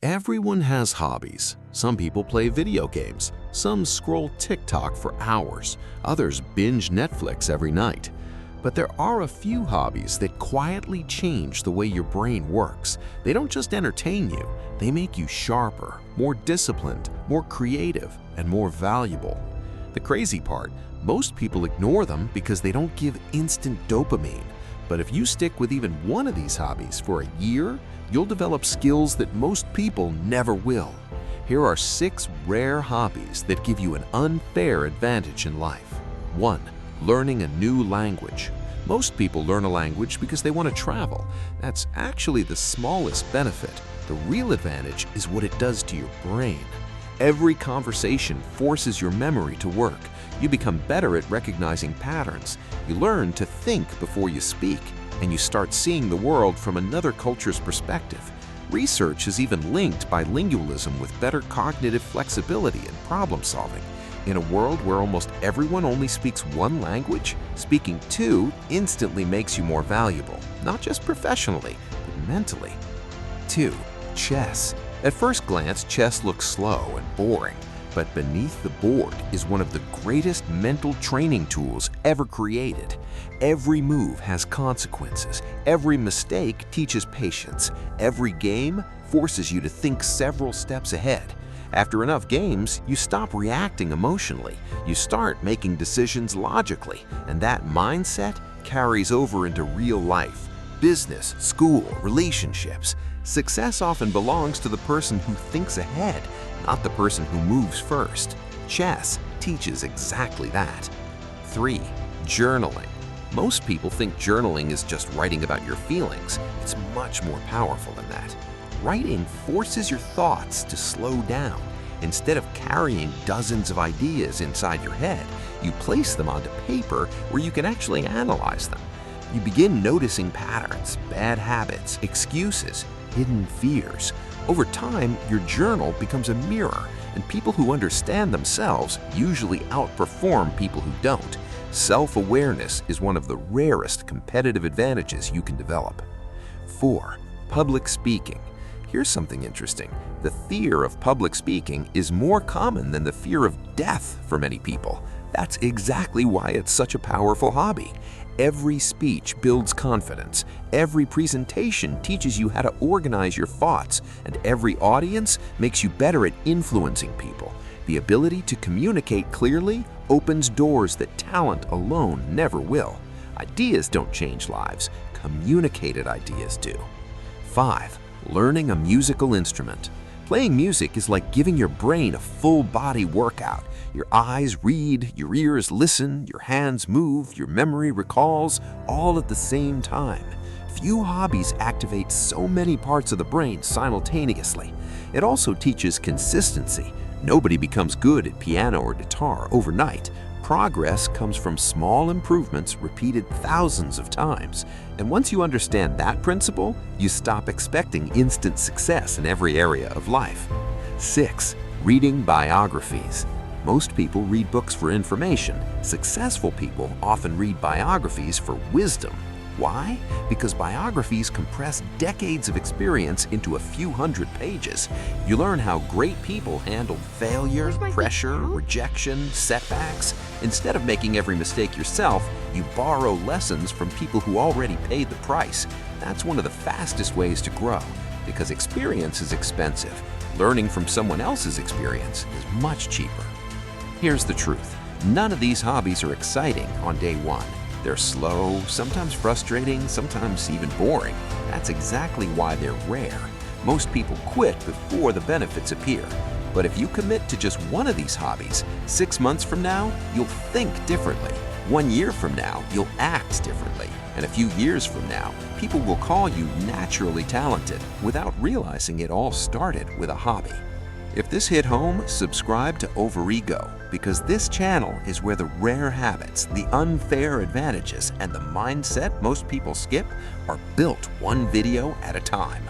Everyone has hobbies. Some people play video games, some scroll TikTok for hours, others binge Netflix every night. But there are a few hobbies that quietly change the way your brain works. They don't just entertain you, they make you sharper, more disciplined, more creative, and more valuable. The crazy part, most people ignore them because they don't give instant dopamine. But if you stick with even one of these hobbies for a year, you'll develop skills that most people never will. Here are 6 rare hobbies that give you an unfair advantage in life. 1. Learning a new language. Most people learn a language because they want to travel. That's actually the smallest benefit. The real advantage is what it does to your brain. Every conversation forces your memory to work. You become better at recognizing patterns. You learn to think before you speak, and you start seeing the world from another culture's perspective. Research has even linked bilingualism with better cognitive flexibility and problem solving. In a world where almost everyone only speaks one language, speaking 2 instantly makes you more valuable, not just professionally, but mentally. 2. Chess. At first glance, chess looks slow and boring, but beneath the board is one of the greatest mental training tools ever created. Every move has consequences. Every mistake teaches patience. Every game forces you to think several steps ahead. After enough games, you stop reacting emotionally. You start making decisions logically, and that mindset carries over into real life, business, school, relationships. Success often belongs to the person who thinks ahead, not the person who moves first. Chess teaches exactly that. 3. Journaling. Most people think journaling is just writing about your feelings. It's much more powerful than that. Writing forces your thoughts to slow down. Instead of carrying dozens of ideas inside your head, you place them onto paper where you can actually analyze them. You begin noticing patterns, bad habits, excuses, hidden fears. Over time, your journal becomes a mirror, and people who understand themselves usually outperform people who don't. Self-awareness is one of the rarest competitive advantages you can develop. 4. Public speaking. Here's something interesting. The fear of public speaking is more common than the fear of death for many people. That's exactly why it's such a powerful hobby. Every speech builds confidence. Every presentation teaches you how to organize your thoughts, and every audience makes you better at influencing people. The ability to communicate clearly opens doors that talent alone never will. Ideas don't change lives. Communicated ideas do. 5. Learning a musical instrument. Playing music is like giving your brain a full-body workout. Your eyes read, your ears listen, your hands move, your memory recalls, all at the same time. Few hobbies activate so many parts of the brain simultaneously. It also teaches consistency. Nobody becomes good at piano or guitar overnight. Progress comes from small improvements repeated thousands of times. And once you understand that principle, you stop expecting instant success in every area of life. 6. Reading biographies. Most people read books for information. Successful people often read biographies for wisdom. Why? Because biographies compress decades of experience into a few hundred pages. You learn how great people handled failure, pressure, rejection, setbacks. Instead of making every mistake yourself, you borrow lessons from people who already paid the price. That's one of the fastest ways to grow, because experience is expensive. Learning from someone else's experience is much cheaper. Here's the truth. None of these hobbies are exciting on day one. They're slow, sometimes frustrating, sometimes even boring. That's exactly why they're rare. Most people quit before the benefits appear. But if you commit to just one of these hobbies, 6 months from now, you'll think differently. 1 year from now, you'll act differently. And a few years from now, people will call you naturally talented without realizing it all started with a hobby. If this hit home, subscribe to Overego, because this channel is where the rare habits, the unfair advantages, and the mindset most people skip are built one video at a time.